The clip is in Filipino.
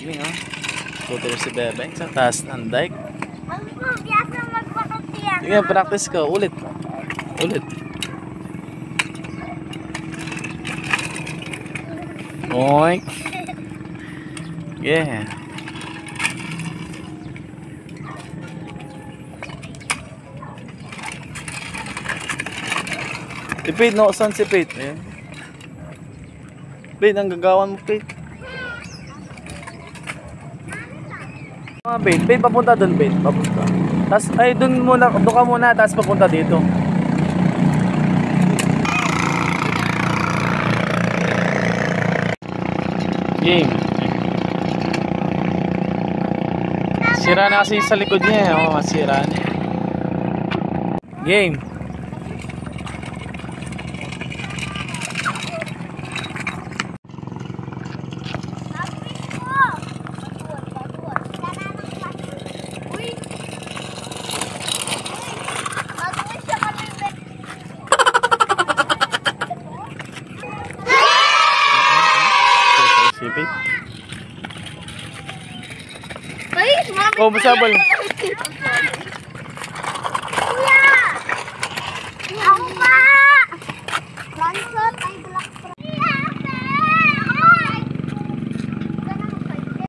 Bebeng, oh. Scooter si Bebeng sa taas ng dike. Sige, practice ko. Ulit. Ulit. Oink. Yeah. Si Pete, no? Saan si Pete? Ayan. Pete, ang gagawan mo, Pete. Pete, Pete, papunta doon, Pete. Papunta. Tapos, ay, doon ka muna, tapos papunta dito. Game. Sira na kasi sa likod niya, oh, masira na. Game. Sipit. Ay, Oh, masabal.